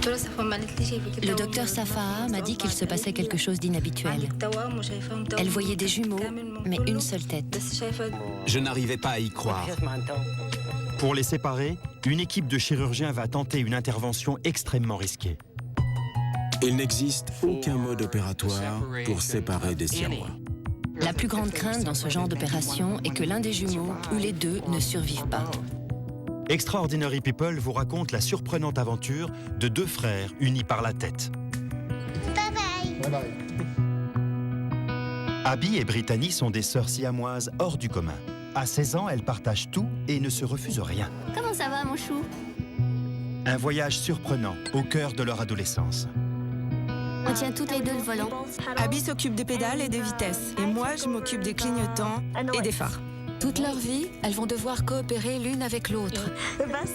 Le docteur Safaha m'a dit qu'il se passait quelque chose d'inhabituel. Elle voyait des jumeaux, mais une seule tête. Je n'arrivais pas à y croire. Pour les séparer, une équipe de chirurgiens va tenter une intervention extrêmement risquée. Il n'existe aucun mode opératoire pour séparer des siamois. La plus grande crainte dans ce genre d'opération est que l'un des jumeaux ou les deux ne survivent pas. Extraordinary People vous raconte la surprenante aventure de deux frères unis par la tête. Bye bye. Abby et Brittany sont des sœurs siamoises hors du commun. À 16 ans, elles partagent tout et ne se refusent rien. Comment ça va, mon chou? Un voyage surprenant au cœur de leur adolescence. On tient toutes les deux le volant. Abby s'occupe des pédales et des vitesses. Et moi, je m'occupe des clignotants et des phares. Toute leur vie, elles vont devoir coopérer l'une avec l'autre.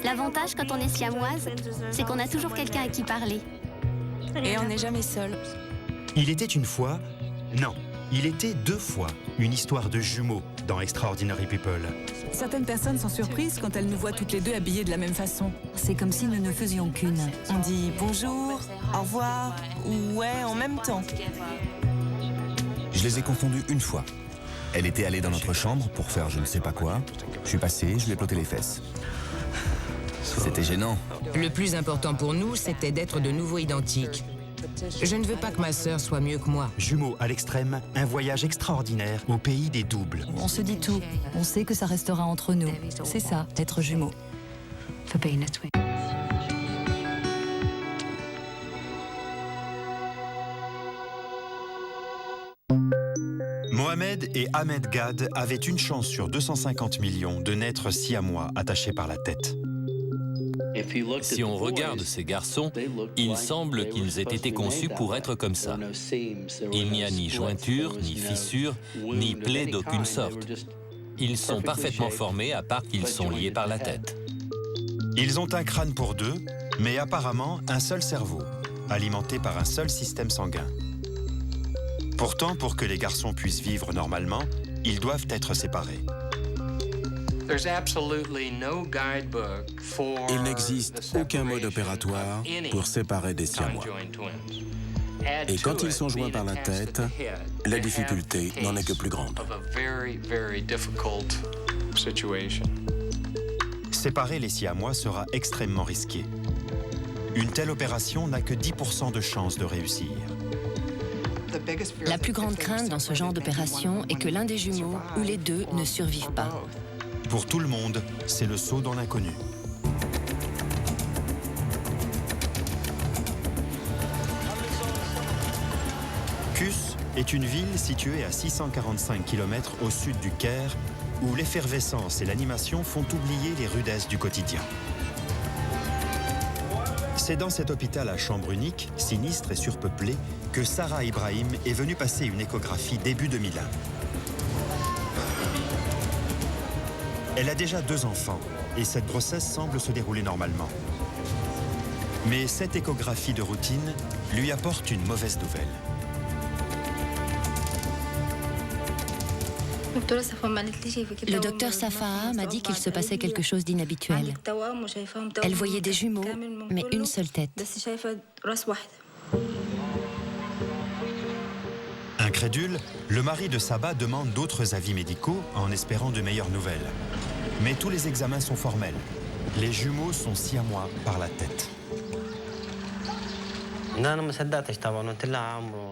L'avantage quand on est siamoise, c'est qu'on a toujours quelqu'un à qui parler. Et on n'est jamais seul. Il était une fois... Non, il était deux fois une histoire de jumeaux dans Extraordinary People. Certaines personnes sont surprises quand elles nous voient toutes les deux habillées de la même façon. C'est comme si nous ne faisions qu'une. On dit bonjour, au revoir, ou ouais en même temps. Je les ai confondus une fois. Elle était allée dans notre chambre pour faire je ne sais pas quoi. Je suis passé, je lui ai ploté les fesses. C'était gênant. Le plus important pour nous, c'était d'être de nouveau identiques. Je ne veux pas que ma sœur soit mieux que moi. Jumeaux à l'extrême, un voyage extraordinaire au pays des doubles. On se dit tout. On sait que ça restera entre nous. C'est ça, être jumeaux. Mohamed et Ahmed Gad avaient une chance sur 250 millions de naître siamois attachés par la tête. Si on regarde ces garçons, il semble qu'ils aient été conçus pour être comme ça. Il n'y a ni jointure, ni fissure, ni plaie d'aucune sorte. Ils sont parfaitement formés à part qu'ils sont liés par la tête. Ils ont un crâne pour deux, mais apparemment un seul cerveau, alimenté par un seul système sanguin. Pourtant, pour que les garçons puissent vivre normalement, ils doivent être séparés. Il n'existe aucun mode opératoire pour séparer des siamois. Et quand ils sont joints par la tête, la difficulté n'en est que plus grande. Séparer les siamois sera extrêmement risqué. Une telle opération n'a que 10% de chances de réussir. La plus grande crainte dans ce genre d'opération est que l'un des jumeaux ou les deux ne survivent pas. Pour tout le monde, c'est le saut dans l'inconnu. Kus est une ville située à 645 km au sud du Caire, où l'effervescence et l'animation font oublier les rudesses du quotidien. C'est dans cet hôpital à chambre unique, sinistre et surpeuplé, que Sarah Ibrahim est venue passer une échographie début 2001. Elle a déjà 2 enfants et cette grossesse semble se dérouler normalement. Mais cette échographie de routine lui apporte une mauvaise nouvelle. Le docteur Safaha m'a dit qu'il se passait quelque chose d'inhabituel. Elle voyait des jumeaux, mais une seule tête. Incrédule, le mari de Saba demande d'autres avis médicaux en espérant de meilleures nouvelles. Mais tous les examens sont formels. Les jumeaux sont siamois par la tête.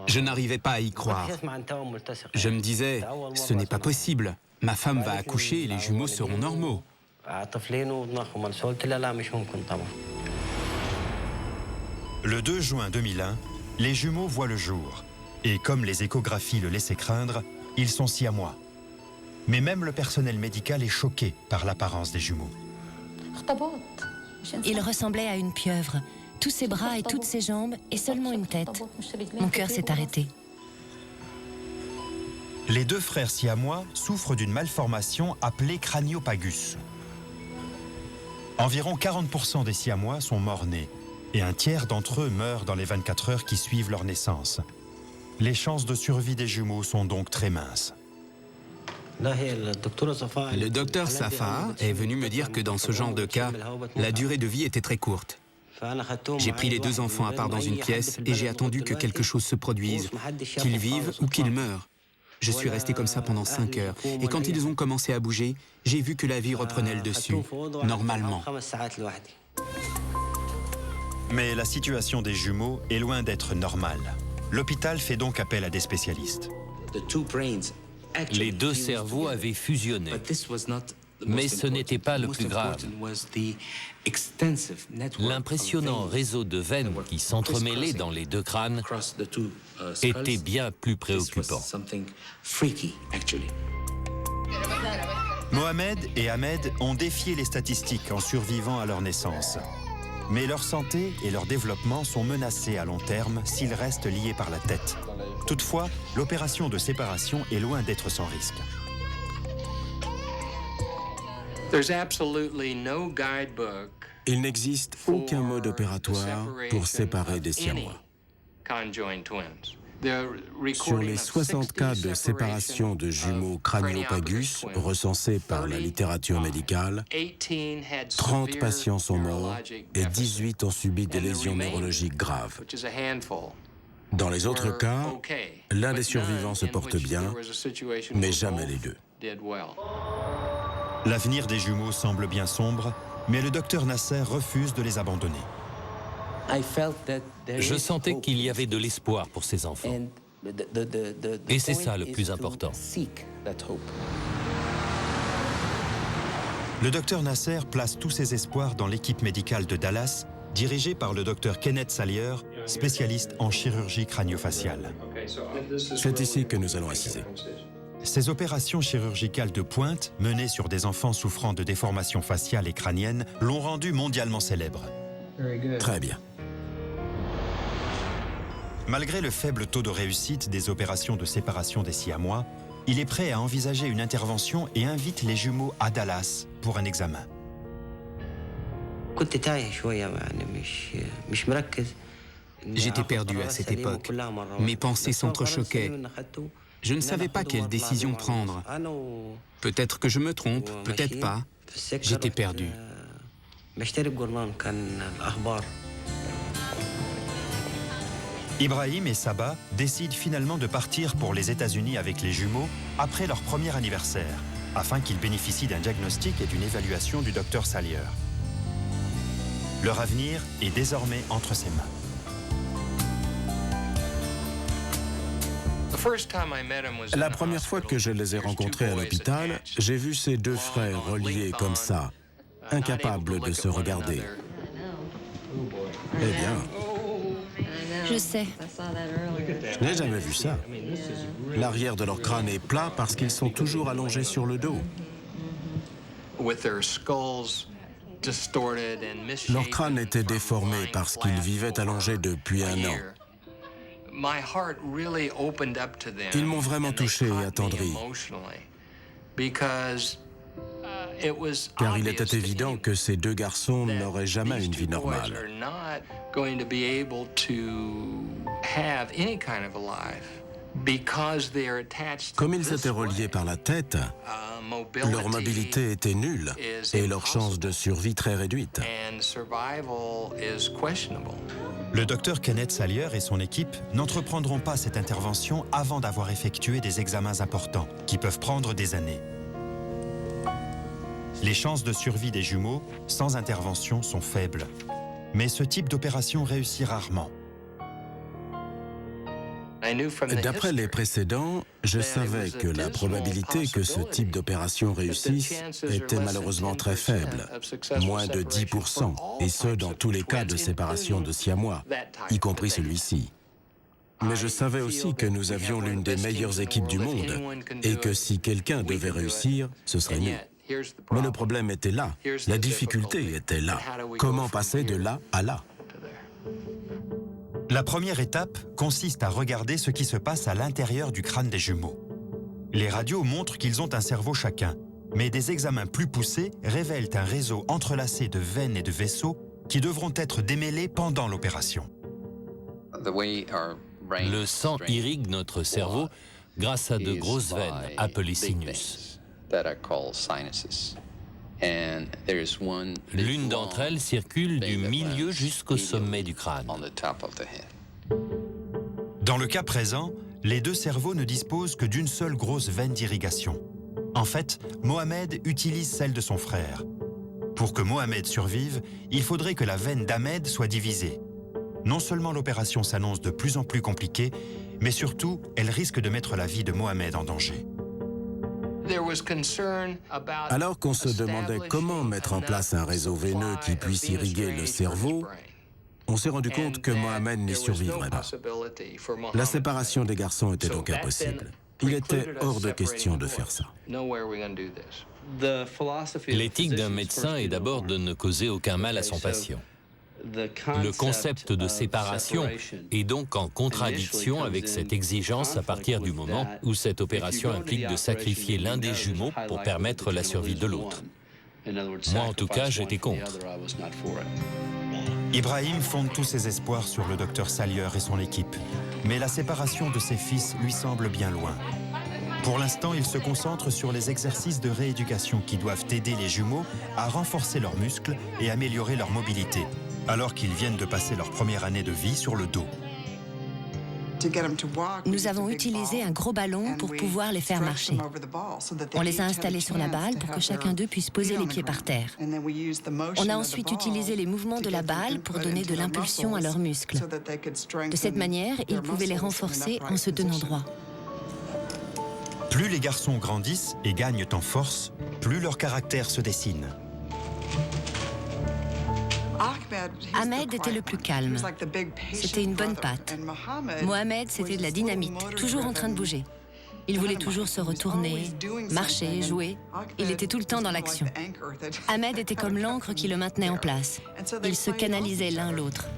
Je n'arrivais pas à y croire. Je me disais, ce n'est pas possible. Ma femme va accoucher et les jumeaux seront normaux. Le 2 juin 2001, les jumeaux voient le jour. Et comme les échographies le laissaient craindre, ils sont siamois. Mais même le personnel médical est choqué par l'apparence des jumeaux. Il ressemblait à une pieuvre. Tous ses bras et toutes ses jambes et seulement une tête. Mon cœur s'est arrêté. Les 2 frères siamois souffrent d'une malformation appelée craniopagus. Environ 40% des siamois sont morts-nés et un tiers d'entre eux meurent dans les 24 heures qui suivent leur naissance. Les chances de survie des jumeaux sont donc très minces. Le docteur Safaha est venu me dire que dans ce genre de cas, la durée de vie était très courte. J'ai pris les deux enfants à part dans une pièce et j'ai attendu que quelque chose se produise, qu'ils vivent ou qu'ils meurent. Je suis resté comme ça pendant 5 heures. Et quand ils ont commencé à bouger, j'ai vu que la vie reprenait le dessus, normalement. Mais la situation des jumeaux est loin d'être normale. L'hôpital fait donc appel à des spécialistes. Les deux cerveaux avaient fusionné. Mais ce n'était pas le plus grave. L'impressionnant réseau de veines qui s'entremêlaient dans les deux crânes était bien plus préoccupant. Mohamed et Ahmed ont défié les statistiques en survivant à leur naissance. Mais leur santé et leur développement sont menacés à long terme s'ils restent liés par la tête. Toutefois, l'opération de séparation est loin d'être sans risque. Il n'existe aucun mode opératoire pour séparer des siamois. Sur les 60 cas de séparation de jumeaux crâniopagus recensés par la littérature médicale, 30 patients sont morts et 18 ont subi des lésions neurologiques graves. Dans les autres cas, l'un des survivants se porte bien, mais jamais les deux. L'avenir des jumeaux semble bien sombre, mais le docteur Nasser refuse de les abandonner. Je sentais qu'il y avait de l'espoir pour ces enfants. Et c'est ça le plus important. Le docteur Nasser place tous ses espoirs dans l'équipe médicale de Dallas, dirigée par le docteur Kenneth Salyer, spécialiste en chirurgie crânio-faciale. C'est ici que nous allons assiser. Ces opérations chirurgicales de pointe, menées sur des enfants souffrant de déformations faciales et crâniennes, l'ont rendu mondialement célèbre. Très bien. Malgré le faible taux de réussite des opérations de séparation des siamois, il est prêt à envisager une intervention et invite les jumeaux à Dallas pour un examen. J'étais perdu à cette époque. Mes pensées s'entrechoquaient. Je ne savais pas quelle décision prendre. Peut-être que je me trompe, peut-être pas. J'étais perdu. Ibrahim et Saba décident finalement de partir pour les États-Unis avec les jumeaux après leur premier anniversaire, afin qu'ils bénéficient d'un diagnostic et d'une évaluation du docteur Salyer. Leur avenir est désormais entre ses mains. La première fois que je les ai rencontrés à l'hôpital, j'ai vu ces deux frères reliés comme ça, incapables de se regarder. Eh bien, je sais. Je n'ai jamais vu ça. L'arrière de leur crâne est plat parce qu'ils sont toujours allongés sur le dos. Leur crâne était déformé parce qu'ils vivaient allongés depuis 1 an. Ils m'ont vraiment touché et attendri. Car il était évident que ces deux garçons n'auraient jamais une vie normale. Comme ils étaient reliés par la tête, leur mobilité était nulle et leur chance de survie très réduite. Le docteur Kenneth Salyer et son équipe n'entreprendront pas cette intervention avant d'avoir effectué des examens importants qui peuvent prendre des années. Les chances de survie des jumeaux sans intervention sont faibles. Mais ce type d'opération réussit rarement. D'après les précédents, je savais que la probabilité que ce type d'opération réussisse était malheureusement très faible, moins de 10%, et ce dans tous les cas de séparation de siamois, y compris celui-ci. Mais je savais aussi que nous avions l'une des meilleures équipes du monde, et que si quelqu'un devait réussir, ce serait nous. Mais le problème était là, la difficulté était là. Comment passer de là à là ? La première étape consiste à regarder ce qui se passe à l'intérieur du crâne des jumeaux. Les radios montrent qu'ils ont un cerveau chacun, mais des examens plus poussés révèlent un réseau entrelacé de veines et de vaisseaux qui devront être démêlés pendant l'opération. Le sang irrigue notre cerveau grâce à de grosses veines appelées sinus. L'une d'entre elles circule du milieu jusqu'au sommet du crâne. Dans le cas présent, les deux cerveaux ne disposent que d'une seule grosse veine d'irrigation. En fait, Mohamed utilise celle de son frère. Pour que Mohamed survive, il faudrait que la veine d'Ahmed soit divisée. Non seulement l'opération s'annonce de plus en plus compliquée, mais surtout, elle risque de mettre la vie de Mohamed en danger. Alors qu'on se demandait comment mettre en place un réseau veineux qui puisse irriguer le cerveau, on s'est rendu compte que Mohamed n'y survivrait pas. La séparation des garçons était donc impossible. Il était hors de question de faire ça. L'éthique d'un médecin est d'abord de ne causer aucun mal à son patient. Le concept de séparation est donc en contradiction avec cette exigence à partir du moment où cette opération implique de sacrifier l'un des jumeaux pour permettre la survie de l'autre. Moi, en tout cas, j'étais contre. Ibrahim fonde tous ses espoirs sur le docteur Salier et son équipe, mais la séparation de ses fils lui semble bien loin. Pour l'instant, il se concentre sur les exercices de rééducation qui doivent aider les jumeaux à renforcer leurs muscles et améliorer leur mobilité, alors qu'ils viennent de passer leur première année de vie sur le dos. Nous avons utilisé un gros ballon pour pouvoir les faire marcher. On les a installés sur la balle pour que chacun d'eux puisse poser les pieds par terre. On a ensuite utilisé les mouvements de la balle pour donner de l'impulsion à leurs muscles. De cette manière, ils pouvaient les renforcer en se tenant droit. Plus les garçons grandissent et gagnent en force, plus leur caractère se dessine. Ahmed était le plus calme. C'était une bonne patte. Mohamed, c'était de la dynamite, toujours en train de bouger. Il voulait toujours se retourner, marcher, jouer. Il était tout le temps dans l'action. Ahmed était comme l'encre qui le maintenait en place. Ils se canalisaient l'un l'autre.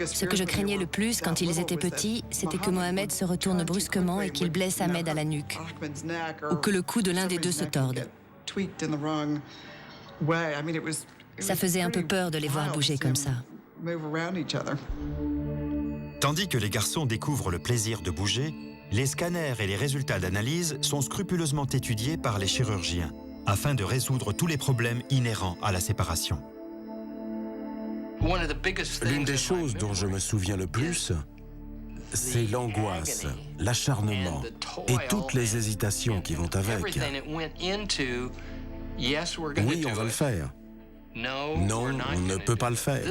Ce que je craignais le plus quand ils étaient petits, c'était que Mohamed se retourne brusquement et qu'il blesse Ahmed à la nuque, ou que le cou de l'un des deux se torde. Ça faisait un peu peur de les voir bouger comme ça. Tandis que les garçons découvrent le plaisir de bouger, les scanners et les résultats d'analyse sont scrupuleusement étudiés par les chirurgiens, afin de résoudre tous les problèmes inhérents à la séparation. L'une des choses dont je me souviens le plus, c'est l'angoisse, l'acharnement et toutes les hésitations qui vont avec. Oui, on va le faire. Non, on ne peut pas le faire.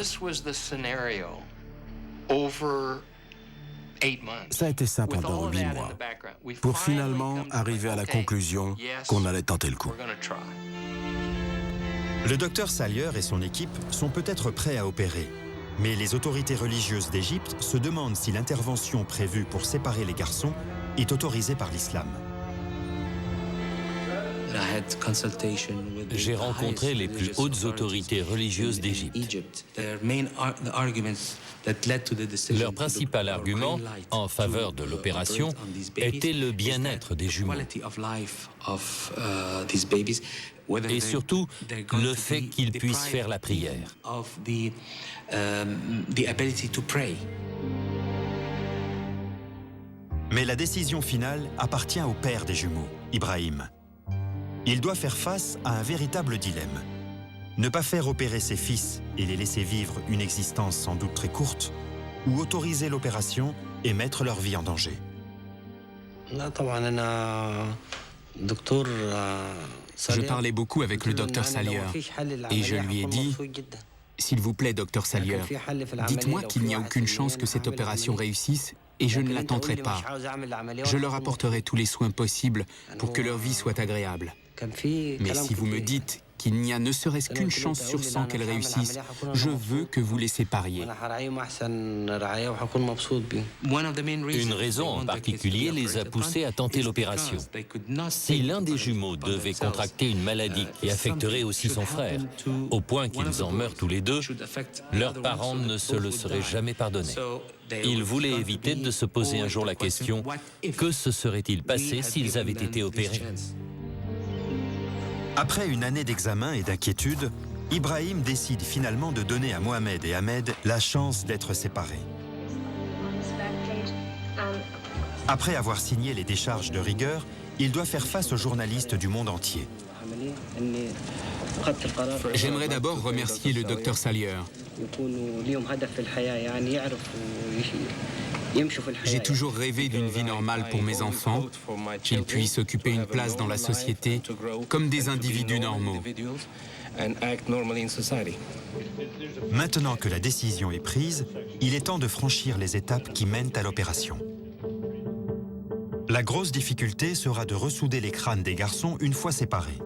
Ça a été ça pendant 8 mois, pour finalement arriver à la conclusion qu'on allait tenter le coup. Le docteur Salier et son équipe sont peut-être prêts à opérer, mais les autorités religieuses d'Égypte se demandent si l'intervention prévue pour séparer les garçons est autorisée par l'islam. J'ai rencontré les plus hautes autorités religieuses d'Égypte. Leur principal argument en faveur de l'opération était le bien-être des jumeaux. Et surtout, le fait qu'ils puissent faire la prière. Mais la décision finale appartient au père des jumeaux, Ibrahim. Il doit faire face à un véritable dilemme. Ne pas faire opérer ses fils et les laisser vivre une existence sans doute très courte, ou autoriser l'opération et mettre leur vie en danger. Je parlais beaucoup avec le docteur Salier et je lui ai dit « S'il vous plaît, docteur Salier, dites-moi qu'il n'y a aucune chance que cette opération réussisse et je ne la tenterai pas. Je leur apporterai tous les soins possibles pour que leur vie soit agréable. Mais si vous me dites qu'il n'y a ne serait-ce qu'une chance sur 100 qu'elle réussisse, je veux que vous les sépariez. » Une raison en particulier les a poussés à tenter l'opération. Si l'un des jumeaux devait contracter une maladie qui affecterait aussi son frère, au point qu'ils en meurent tous les deux, leurs parents ne se le seraient jamais pardonné. Ils voulaient éviter de se poser un jour la question « Que se serait-il passé s'ils avaient été opérés ?» Après une année d'examen et d'inquiétude, Ibrahim décide finalement de donner à Mohamed et Ahmed la chance d'être séparés. Après avoir signé les décharges de rigueur, il doit faire face aux journalistes du monde entier. J'aimerais d'abord remercier le docteur Salier. J'ai toujours rêvé d'une vie normale pour mes enfants, qu'ils puissent occuper une place dans la société comme des individus normaux. Maintenant que la décision est prise, il est temps de franchir les étapes qui mènent à l'opération. La grosse difficulté sera de ressouder les crânes des garçons une fois séparés.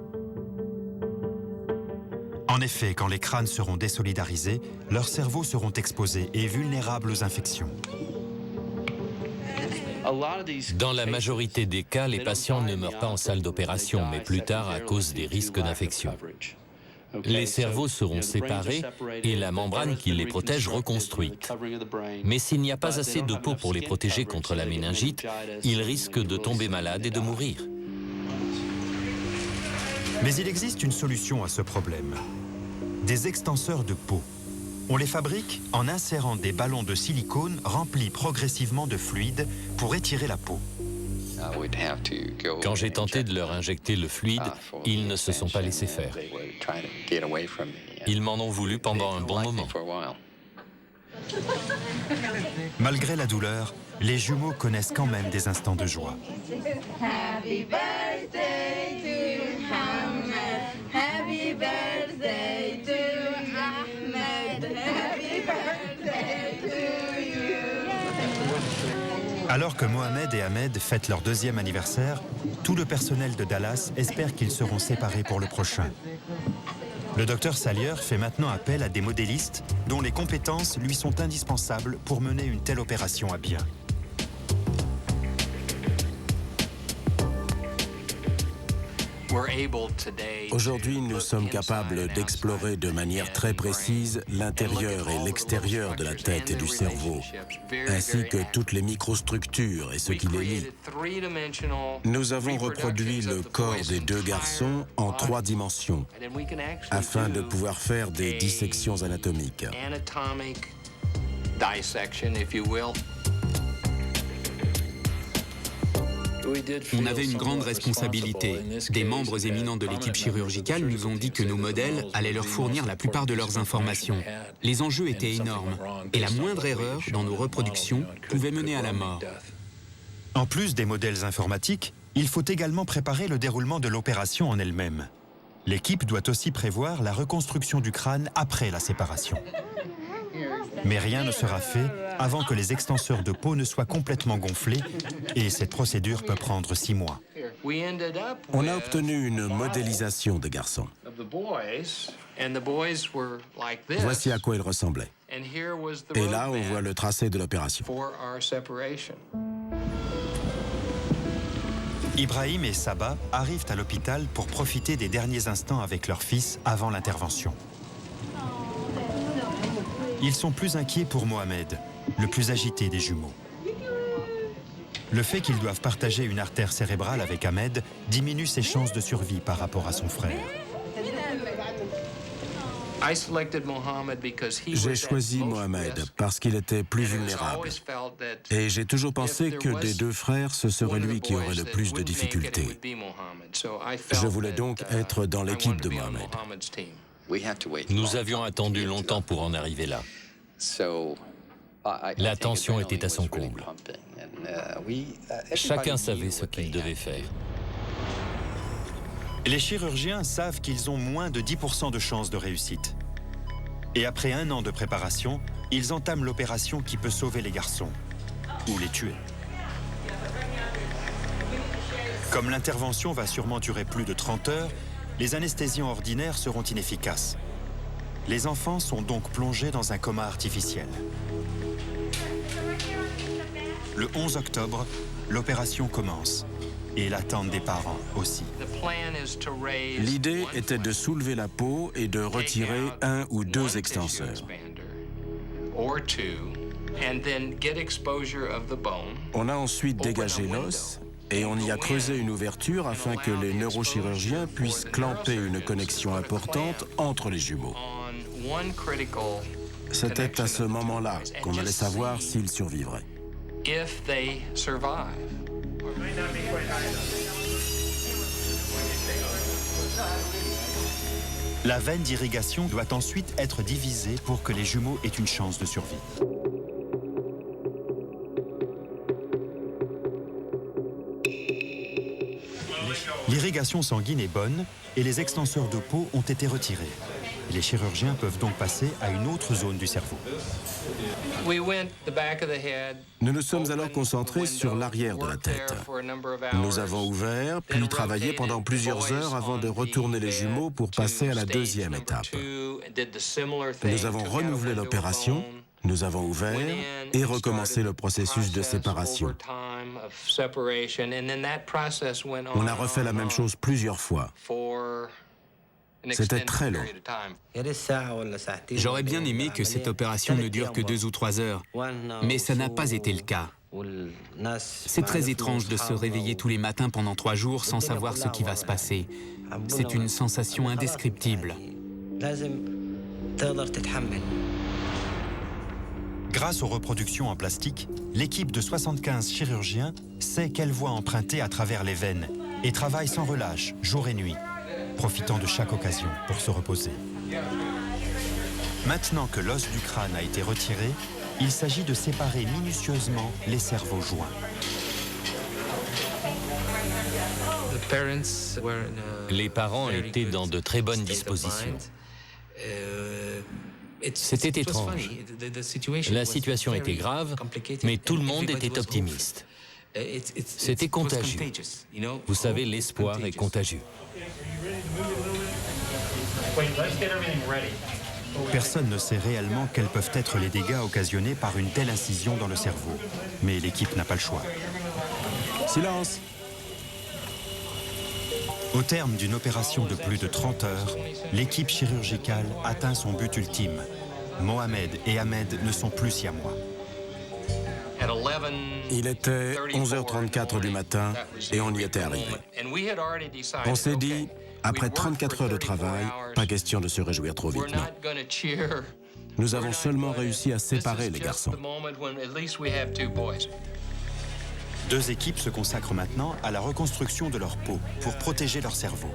En effet, quand les crânes seront désolidarisés, leurs cerveaux seront exposés et vulnérables aux infections. Dans la majorité des cas, les patients ne meurent pas en salle d'opération, mais plus tard à cause des risques d'infection. Les cerveaux seront séparés et la membrane qui les protège reconstruite. Mais s'il n'y a pas assez de peau pour les protéger contre la méningite, ils risquent de tomber malades et de mourir. Mais il existe une solution à ce problème. Des extenseurs de peau. On les fabrique en insérant des ballons de silicone remplis progressivement de fluide pour étirer la peau. Quand j'ai tenté de leur injecter le fluide, ils ne se sont pas laissés faire. Ils m'en ont voulu pendant un bon moment. Malgré la douleur, les jumeaux connaissent quand même des instants de joie. Happy birthday to Ahmed. Happy birthday to Ahmed. Happy birthday to you. Alors que Mohamed et Ahmed fêtent leur 2e anniversaire, tout le personnel de Dallas espère qu'ils seront séparés pour le prochain. Le docteur Salier fait maintenant appel à des modélistes dont les compétences lui sont indispensables pour mener une telle opération à bien. Aujourd'hui, nous sommes capables d'explorer de manière très précise l'intérieur et l'extérieur de la tête et du cerveau, ainsi que toutes les microstructures et ce qui les lie. Nous avons reproduit le corps des 2 garçons en 3 dimensions, afin de pouvoir faire des dissections anatomiques. On avait une grande responsabilité. Des membres éminents de l'équipe chirurgicale nous ont dit que nos modèles allaient leur fournir la plupart de leurs informations. Les enjeux étaient énormes, et la moindre erreur dans nos reproductions pouvait mener à la mort. En plus des modèles informatiques, il faut également préparer le déroulement de l'opération en elle-même. L'équipe doit aussi prévoir la reconstruction du crâne après la séparation. Mais rien ne sera fait avant que les extenseurs de peau ne soient complètement gonflés, et cette procédure peut prendre 6 mois. On a obtenu une modélisation des garçons. Voici à quoi ils ressemblaient. Et là, on voit le tracé de l'opération. Ibrahim et Saba arrivent à l'hôpital pour profiter des derniers instants avec leur fils avant l'intervention. Ils sont plus inquiets pour Mohamed, le plus agité des jumeaux. Le fait qu'ils doivent partager une artère cérébrale avec Ahmed diminue ses chances de survie par rapport à son frère. J'ai choisi Mohamed parce qu'il était plus vulnérable. Et j'ai toujours pensé que des 2 frères, ce serait lui qui aurait le plus de difficultés. Je voulais donc être dans l'équipe de Mohamed. Nous avions attendu longtemps pour en arriver là. La tension était à son comble. Chacun savait ce qu'il devait faire. Les chirurgiens savent qu'ils ont moins de 10% de chances de réussite. Et après 1 an de préparation, ils entament l'opération qui peut sauver les garçons, ou les tuer. Comme l'intervention va sûrement durer plus de 30 heures, les anesthésiants ordinaires seront inefficaces. Les enfants sont donc plongés dans un coma artificiel. Le 11 octobre, l'opération commence. Et l'attente des parents aussi. L'idée était de soulever la peau et de retirer 1 ou 2 extenseurs. On a ensuite dégagé l'os et on y a creusé une ouverture afin que les neurochirurgiens puissent clamper une connexion importante entre les jumeaux. C'était à ce moment-là qu'on allait savoir s'ils survivraient. La veine d'irrigation doit ensuite être divisée pour que les jumeaux aient une chance de survie. L'irrigation sanguine est bonne et les extenseurs de peau ont été retirés. Les chirurgiens peuvent donc passer à une autre zone du cerveau. Nous nous sommes alors concentrés sur l'arrière de la tête. Nous avons ouvert, puis travaillé pendant plusieurs heures avant de retourner les jumeaux pour passer à la deuxième étape. Nous avons renouvelé l'opération, nous avons ouvert et recommencé le processus de séparation. On a refait la même chose plusieurs fois. C'était très long. J'aurais bien aimé que cette opération ne dure que 2 ou 3 heures, mais ça n'a pas été le cas. C'est très étrange de se réveiller tous les matins pendant 3 jours sans savoir ce qui va se passer. C'est une sensation indescriptible. Grâce aux reproductions en plastique, l'équipe de 75 chirurgiens sait quelle voie emprunter à travers les veines et travaille sans relâche, jour et nuit, profitant de chaque occasion pour se reposer. Maintenant que l'os du crâne a été retiré, il s'agit de séparer minutieusement les cerveaux joints. Les parents étaient dans de très bonnes dispositions. C'était étrange. La situation était grave, mais tout le monde était optimiste. C'était contagieux. Vous savez, l'espoir est contagieux. Personne ne sait réellement quels peuvent être les dégâts occasionnés par une telle incision dans le cerveau. Mais l'équipe n'a pas le choix. Silence! Au terme d'une opération de plus de 30 heures, l'équipe chirurgicale atteint son but ultime. Mohamed et Ahmed ne sont plus siamois. Il était 11h34 du matin et on y était arrivé. On s'est dit, après 34 heures de travail, pas question de se réjouir trop vite, non. Nous avons seulement réussi à séparer les garçons. 2 équipes se consacrent maintenant à la reconstruction de leur peau pour protéger leur cerveau.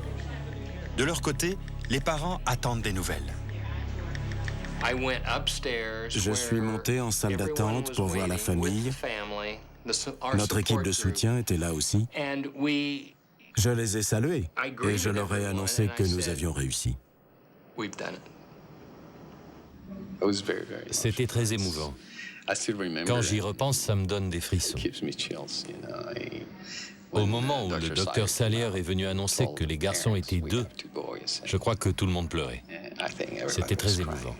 De leur côté, les parents attendent des nouvelles. Je suis monté en salle d'attente pour voir la famille. Notre équipe de soutien était là aussi. Je les ai salués et je leur ai annoncé que nous avions réussi. C'était très émouvant. Quand j'y repense, ça me donne des frissons. Au moment où le docteur Salier est venu annoncer que les garçons étaient 2, je crois que tout le monde pleurait. C'était très émouvant.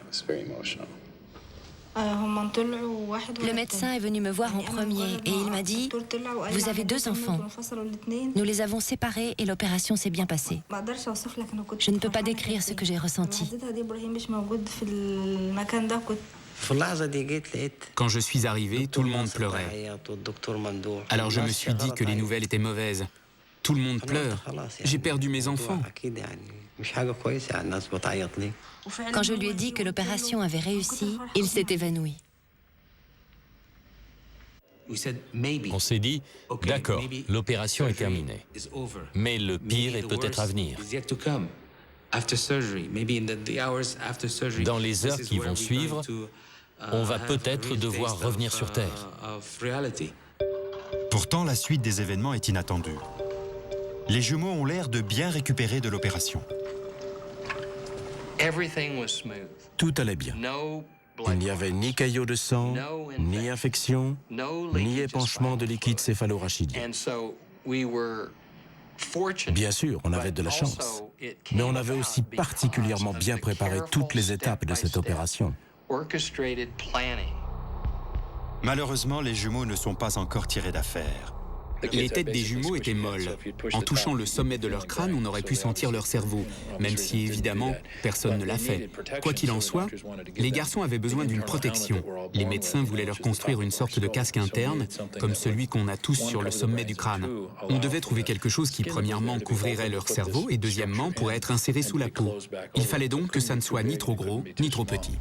Le médecin est venu me voir en premier et il m'a dit « Vous avez 2 enfants. Nous les avons séparés et l'opération s'est bien passée. Je ne peux pas décrire ce que j'ai ressenti. » Quand je suis arrivé, tout le monde pleurait. Alors je me suis dit que les nouvelles étaient mauvaises. Tout le monde pleure. J'ai perdu mes enfants. Quand je lui ai dit que l'opération avait réussi, il s'est évanoui. On s'est dit, d'accord, l'opération est terminée. Mais le pire est peut-être à venir. Dans les heures qui vont suivre, on va peut-être devoir revenir sur Terre. Pourtant, la suite des événements est inattendue. Les jumeaux ont l'air de bien récupérer de l'opération. Tout allait bien. Il n'y avait ni caillot de sang, ni infection, ni épanchement de liquide céphalorachidien. Bien sûr, on avait de la chance, mais on avait aussi particulièrement bien préparé toutes les étapes de cette opération. Malheureusement, les jumeaux ne sont pas encore tirés d'affaire. Les têtes des jumeaux étaient molles. En touchant le sommet de leur crâne, on aurait pu sentir leur cerveau, même si, évidemment, personne ne l'a fait. Quoi qu'il en soit, les garçons avaient besoin d'une protection. Les médecins voulaient leur construire une sorte de casque interne, comme celui qu'on a tous sur le sommet du crâne. On devait trouver quelque chose qui, premièrement, couvrirait leur cerveau et, deuxièmement, pourrait être inséré sous la peau. Il fallait donc que ça ne soit ni trop gros, ni trop petit.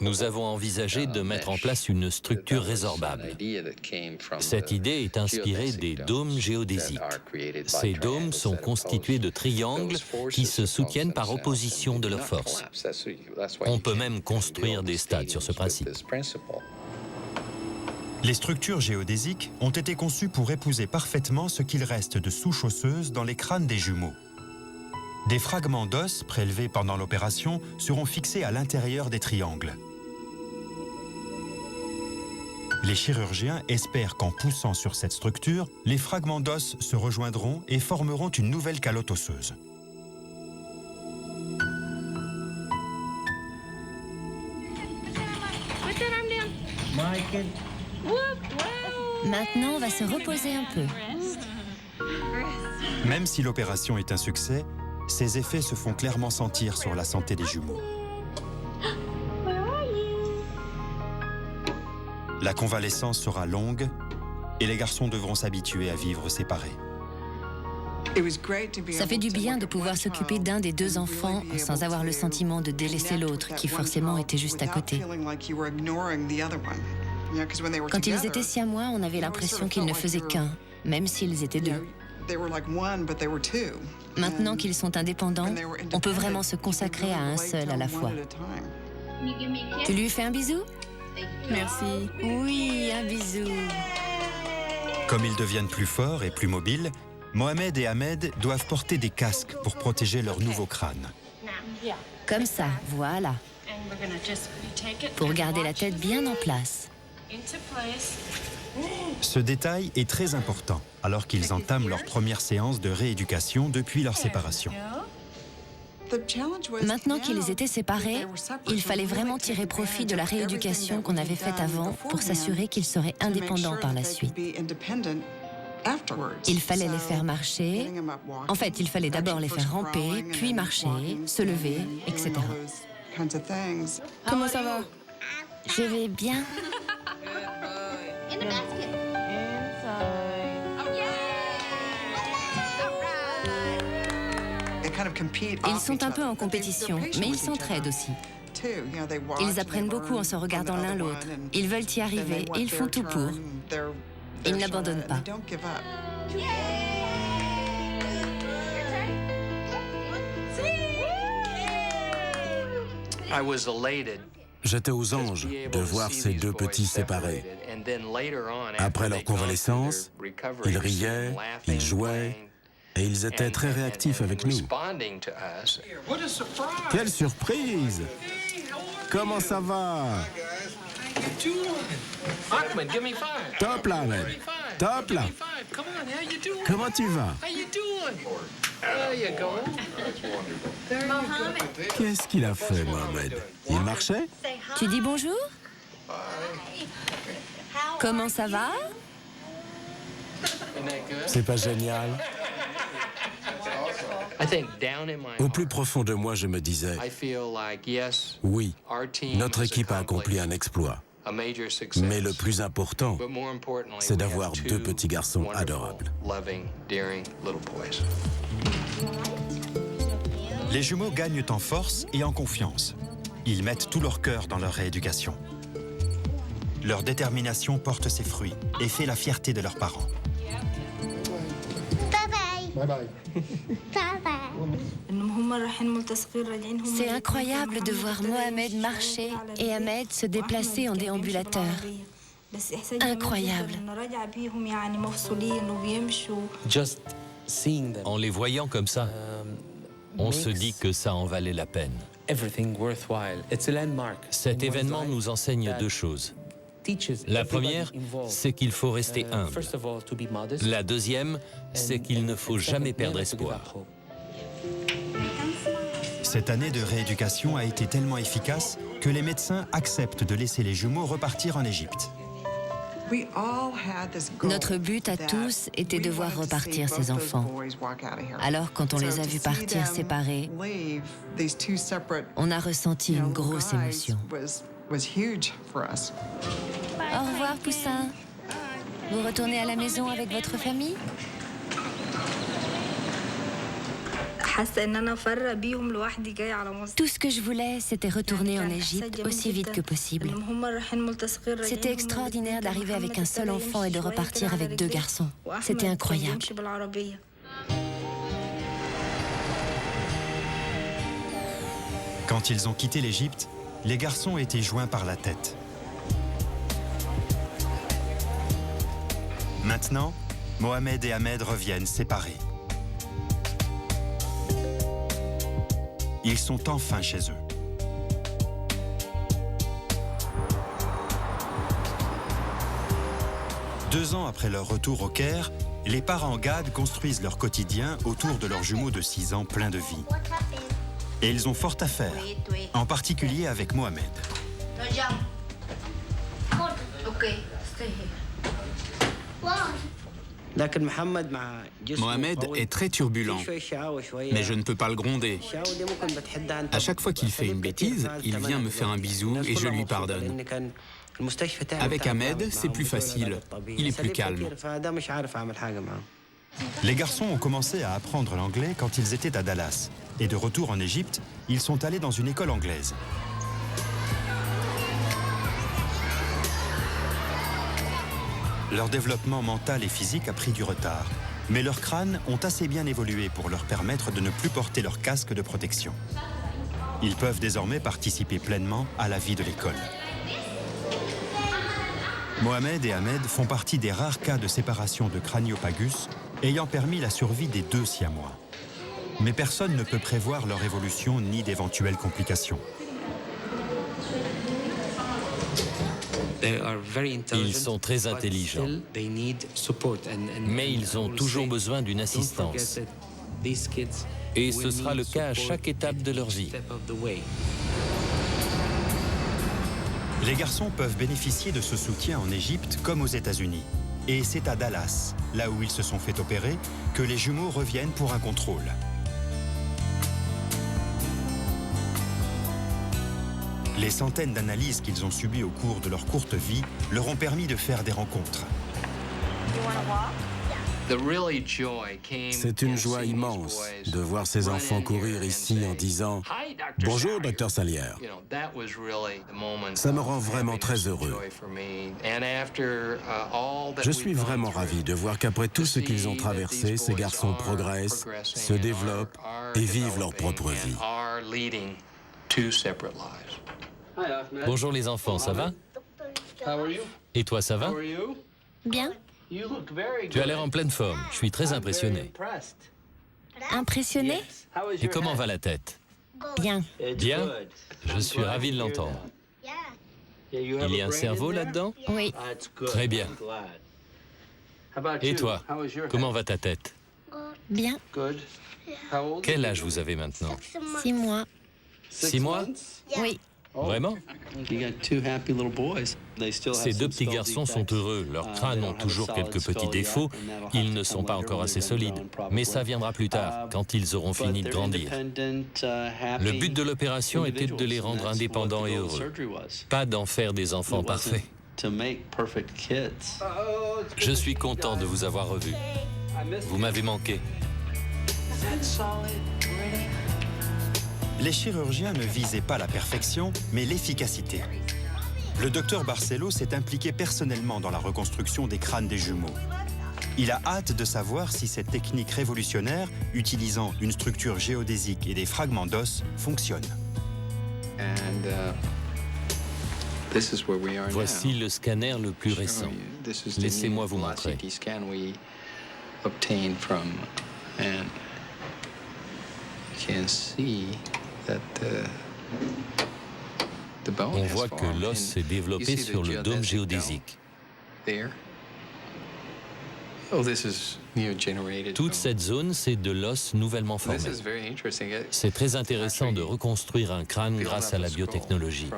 Nous avons envisagé de mettre en place une structure résorbable. Cette idée est inspirée des dômes géodésiques. Ces dômes sont constitués de triangles qui se soutiennent par opposition de leurs forces. On peut même construire des stades sur ce principe. Les structures géodésiques ont été conçues pour épouser parfaitement ce qu'il reste de souches osseuses dans les crânes des jumeaux. Des fragments d'os prélevés pendant l'opération seront fixés à l'intérieur des triangles. Les chirurgiens espèrent qu'en poussant sur cette structure, les fragments d'os se rejoindront et formeront une nouvelle calotte osseuse. Maintenant, on va se reposer un peu. Même si l'opération est un succès, ses effets se font clairement sentir sur la santé des jumeaux. La convalescence sera longue et les garçons devront s'habituer à vivre séparés. Ça fait du bien de pouvoir s'occuper d'un des deux enfants sans avoir le sentiment de délaisser l'autre, qui forcément était juste à côté. Quand ils étaient siamois, on avait l'impression qu'ils ne faisaient qu'un, même s'ils étaient deux. Maintenant qu'ils sont indépendants, on peut vraiment se consacrer à un seul à la fois. Tu lui fais un bisou? Merci. Oui, un bisou. Comme ils deviennent plus forts et plus mobiles, Mohamed et Ahmed doivent porter des casques pour protéger leur nouveau crâne. Comme ça, voilà. Pour garder la tête bien en place. Ce détail est très important alors qu'ils entament leur première séance de rééducation depuis leur séparation. Maintenant qu'ils étaient séparés, il fallait vraiment tirer profit de la rééducation qu'on avait faite avant pour s'assurer qu'ils seraient indépendants par la suite. Il fallait les faire marcher. En fait, il fallait d'abord les faire ramper, puis marcher, se lever, etc. Comment ça va? Je vais bien. Ils sont un peu en compétition, mais ils s'entraident aussi. Ils apprennent beaucoup en se regardant l'un l'autre. Ils veulent y arriver et ils font tout pour. Ils n'abandonnent pas. J'étais aux anges de voir ces deux petits séparés. Après leur convalescence, ils riaient, ils jouaient, et ils étaient très réactifs avec nous. Quelle surprise! Comment ça va? Top là, Ahmed. Top là. Comment tu vas? Qu'est-ce qu'il a fait, Mohamed? Il marchait? Tu dis bonjour? Comment ça va? C'est pas génial? Au plus profond de moi, je me disais, oui, notre équipe a accompli un exploit. Mais le plus important, c'est d'avoir deux petits garçons adorables. Les jumeaux gagnent en force et en confiance. Ils mettent tout leur cœur dans leur rééducation. Leur détermination porte ses fruits et fait la fierté de leurs parents. Bye bye. C'est incroyable de voir Mohamed marcher et Ahmed se déplacer en déambulateur. Incroyable. En les voyant comme ça, on se dit que ça en valait la peine. Cet événement nous enseigne deux choses. La première, c'est qu'il faut rester humble. La deuxième, c'est qu'il ne faut jamais perdre espoir. Cette année de rééducation a été tellement efficace que les médecins acceptent de laisser les jumeaux repartir en Égypte. Notre but à tous était de voir repartir ces enfants. Alors, quand on les a vus partir séparés, on a ressenti une grosse émotion. Au revoir, Poussin. Vous retournez à la maison avec votre famille? Tout ce que je voulais, c'était retourner en Égypte aussi vite que possible. C'était extraordinaire d'arriver avec un seul enfant et de repartir avec 2 garçons. C'était incroyable. Quand ils ont quitté l'Égypte, les garçons étaient joints par la tête. Maintenant, Mohamed et Ahmed reviennent séparés. Ils sont enfin chez eux. Deux ans après leur retour au Caire, les parents Gad construisent leur quotidien autour de leurs jumeaux de 6 ans pleins de vie. Et ils ont fort à faire, en particulier avec Mohamed. Mohamed est très turbulent, mais je ne peux pas le gronder. À chaque fois qu'il fait une bêtise, il vient me faire un bisou et je lui pardonne. Avec Ahmed, c'est plus facile. Il est plus calme. Les garçons ont commencé à apprendre l'anglais quand ils étaient à Dallas. Et de retour en Égypte, ils sont allés dans une école anglaise. Leur développement mental et physique a pris du retard. Mais leurs crânes ont assez bien évolué pour leur permettre de ne plus porter leur casque de protection. Ils peuvent désormais participer pleinement à la vie de l'école. Mohamed et Ahmed font partie des rares cas de séparation de crâniopagus ayant permis la survie des 2 siamois. Mais personne ne peut prévoir leur évolution ni d'éventuelles complications. Ils sont très intelligents, mais ils ont toujours besoin d'une assistance. Et ce sera le cas à chaque étape de leur vie. Les garçons peuvent bénéficier de ce soutien en Égypte comme aux États-Unis. Et c'est à Dallas, là où ils se sont fait opérer, que les jumeaux reviennent pour un contrôle. Les centaines d'analyses qu'ils ont subies au cours de leur courte vie leur ont permis de faire des rencontres. C'est une joie immense de voir ces enfants courir ici en disant « Bonjour, Dr Salière ». Ça me rend vraiment très heureux. Je suis vraiment ravi de voir qu'après tout ce qu'ils ont traversé, ces garçons progressent, se développent et vivent leur propre vie. Bonjour les enfants, ça va? Et toi, ça va? Bien. Tu as l'air en pleine forme, je suis très impressionné. Impressionné? Et comment va la tête? Bien. Bien? Je suis ravi de l'entendre. Il y a un cerveau là-dedans? Oui. Très bien. Et toi, comment va ta tête? Bien. Quel âge vous avez maintenant? 6 mois. 6 mois? Oui. Vraiment? Ces 2 petits garçons sont heureux. Leurs crânes ont toujours quelques petits défauts. Ils ne sont pas encore assez solides. Mais ça viendra plus tard, quand ils auront fini de grandir. Le but de l'opération était de les rendre indépendants et heureux. Pas d'en faire des enfants parfaits. Je suis content de vous avoir revus. Vous m'avez manqué. Les chirurgiens ne visaient pas la perfection, mais l'efficacité. Le docteur Barcelo s'est impliqué personnellement dans la reconstruction des crânes des jumeaux. Il a hâte de savoir si cette technique révolutionnaire, utilisant une structure géodésique et des fragments d'os, fonctionne. Voici le scanner le plus récent. Laissez-moi vous montrer. On voit que l'os s'est développé sur le dôme géodésique. Toute cette zone, c'est de l'os nouvellement formé. C'est très intéressant de reconstruire un crâne grâce à la biotechnologie.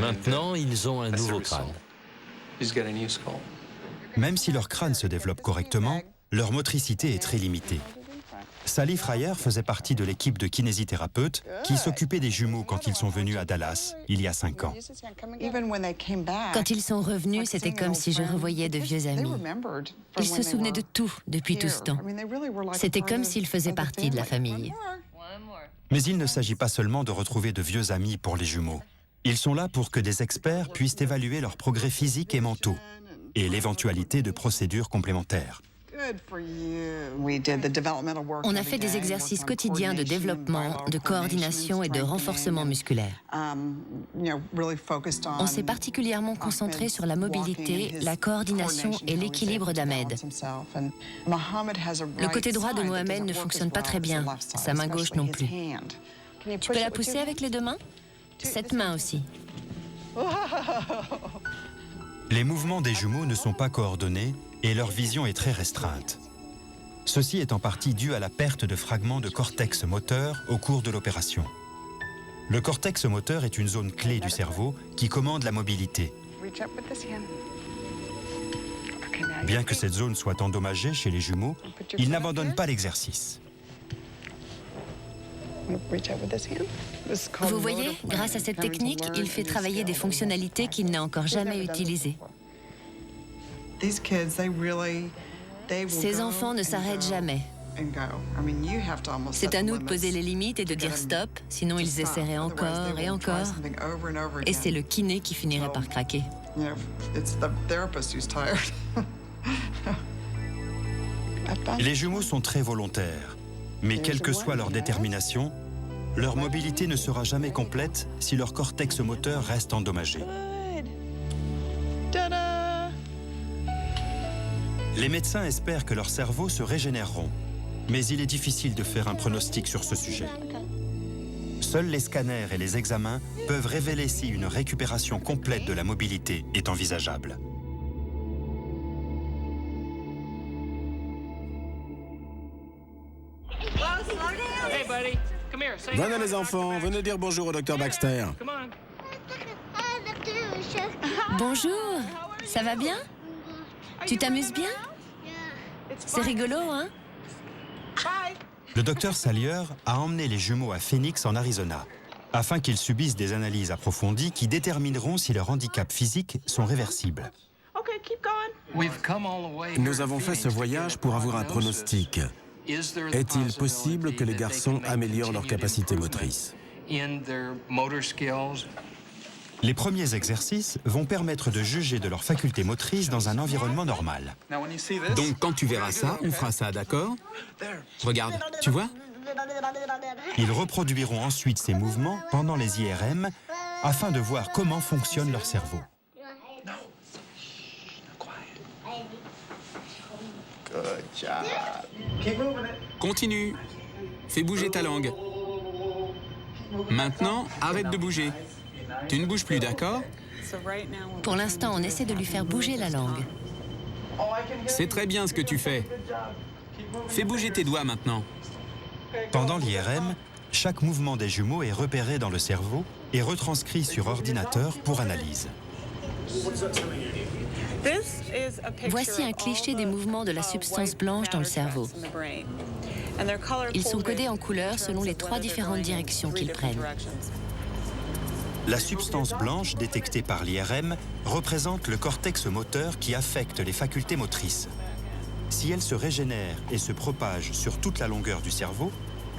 Maintenant, ils ont un nouveau crâne. Même si leur crâne se développe correctement, leur motricité est très limitée. Sally Fryer faisait partie de l'équipe de kinésithérapeutes qui s'occupait des jumeaux quand ils sont venus à Dallas, il y a 5 ans. Quand ils sont revenus, c'était comme si je revoyais de vieux amis. Ils se souvenaient de tout depuis tout ce temps. C'était comme s'ils faisaient partie de la famille. Mais il ne s'agit pas seulement de retrouver de vieux amis pour les jumeaux. Ils sont là pour que des experts puissent évaluer leurs progrès physiques et mentaux et l'éventualité de procédures complémentaires. On a fait des exercices quotidiens de développement, de coordination et de renforcement musculaire. On s'est particulièrement concentré sur la mobilité, la coordination et l'équilibre d'Ahmed. Le côté droit de Mohamed ne fonctionne pas très bien, sa main gauche non plus. Tu peux la pousser avec les 2 mains? Cette main aussi. Les mouvements des jumeaux ne sont pas coordonnés et leur vision est très restreinte. Ceci est en partie dû à la perte de fragments de cortex moteur au cours de l'opération. Le cortex moteur est une zone clé du cerveau qui commande la mobilité. Bien que cette zone soit endommagée chez les jumeaux, ils n'abandonnent pas l'exercice. Vous voyez, grâce à cette technique, il fait travailler des fonctionnalités qu'il n'a encore jamais utilisées. Ces enfants ne s'arrêtent jamais. C'est à nous de poser les limites et de dire stop, sinon ils essaieraient encore et encore. Et c'est le kiné qui finirait par craquer. Les jumeaux sont très volontaires, mais quelle que soit leur détermination, leur mobilité ne sera jamais complète si leur cortex moteur reste endommagé. Les médecins espèrent que leurs cerveaux se régénéreront, mais il est difficile de faire un pronostic sur ce sujet. Seuls les scanners et les examens peuvent révéler si une récupération complète de la mobilité est envisageable. Venez les enfants, venez dire bonjour au docteur Baxter. Bonjour, ça va bien? Tu t'amuses bien? C'est rigolo, hein? Le docteur Salyer a emmené les jumeaux à Phoenix en Arizona, afin qu'ils subissent des analyses approfondies qui détermineront si leurs handicaps physiques sont réversibles. Nous avons fait ce voyage pour avoir un pronostic. Est-il possible que les garçons améliorent leurs capacités motrices? Les premiers exercices vont permettre de juger de leurs facultés motrices dans un environnement normal. Donc quand tu verras ça, on fera ça, d'accord? Regarde, tu vois? Ils reproduiront ensuite ces mouvements pendant les IRM afin de voir comment fonctionne leur cerveau. Continue. Fais bouger ta langue. Maintenant, arrête de bouger. Tu ne bouges plus, d'accord? Pour l'instant, on essaie de lui faire bouger la langue. C'est très bien ce que tu fais. Fais bouger tes doigts maintenant. Pendant l'IRM, chaque mouvement des jumeaux est repéré dans le cerveau et retranscrit sur ordinateur pour analyse. Voici un cliché des mouvements de la substance blanche dans le cerveau. Ils sont codés en couleurs selon les 3 différentes directions qu'ils prennent. La substance blanche détectée par l'IRM représente le cortex moteur qui affecte les facultés motrices. Si elle se régénère et se propage sur toute la longueur du cerveau,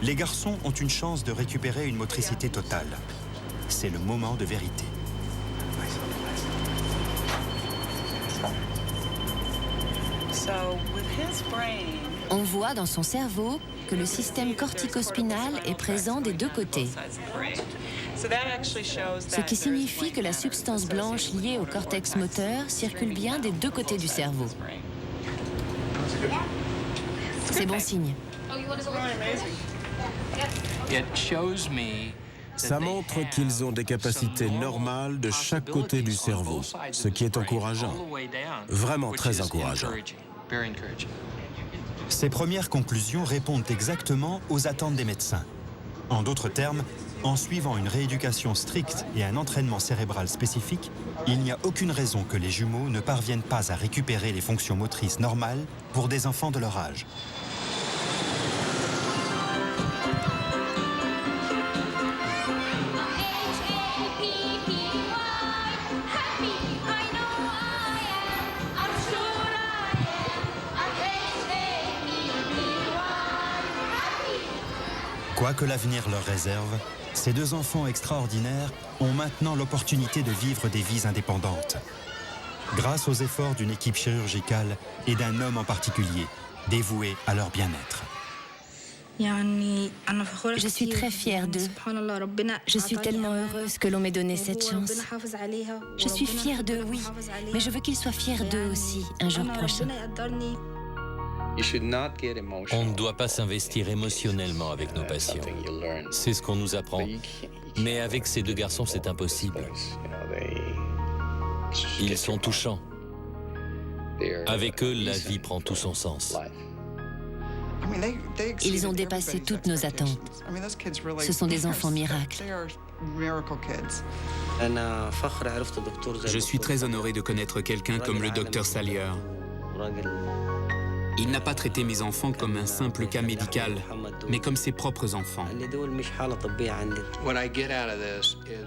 les garçons ont une chance de récupérer une motricité totale. C'est le moment de vérité. On voit dans son cerveau que le système corticospinal est présent des 2 côtés. Ce qui signifie que la substance blanche liée au cortex moteur circule bien des 2 côtés du cerveau. C'est bon signe. Ça montre qu'ils ont des capacités normales de chaque côté du cerveau, ce qui est encourageant. Vraiment très encourageant. Ces premières conclusions répondent exactement aux attentes des médecins. En d'autres termes, en suivant une rééducation stricte et un entraînement cérébral spécifique, il n'y a aucune raison que les jumeaux ne parviennent pas à récupérer les fonctions motrices normales pour des enfants de leur âge. Quoi que l'avenir leur réserve, ces deux enfants extraordinaires ont maintenant l'opportunité de vivre des vies indépendantes. Grâce aux efforts d'une équipe chirurgicale et d'un homme en particulier, dévoué à leur bien-être. Je suis très fière d'eux. Je suis tellement heureuse que l'on m'ait donné cette chance. Je suis fière d'eux, oui, mais je veux qu'ils soient fiers d'eux aussi un jour prochain. On ne doit pas s'investir émotionnellement avec nos patients. C'est ce qu'on nous apprend. Mais avec ces deux garçons, c'est impossible. Ils sont touchants. Avec eux, la vie prend tout son sens. Ils ont dépassé toutes nos attentes. Ce sont des enfants miracles. Je suis très honoré de connaître quelqu'un comme le Dr Salier. Il n'a pas traité mes enfants comme un simple cas médical, mais comme ses propres enfants.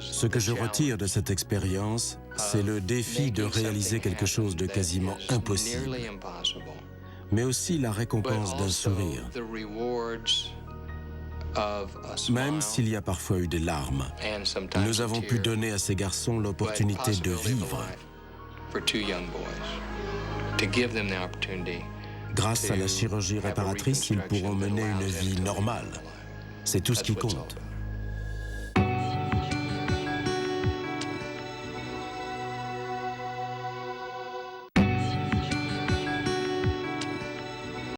Ce que je retire de cette expérience, c'est le défi de réaliser quelque chose de quasiment impossible, mais aussi la récompense d'un sourire. Même s'il y a parfois eu des larmes, nous avons pu donner à ces garçons l'opportunité de vivre. Grâce à la chirurgie réparatrice, ils pourront mener une vie normale. C'est tout ce qui compte.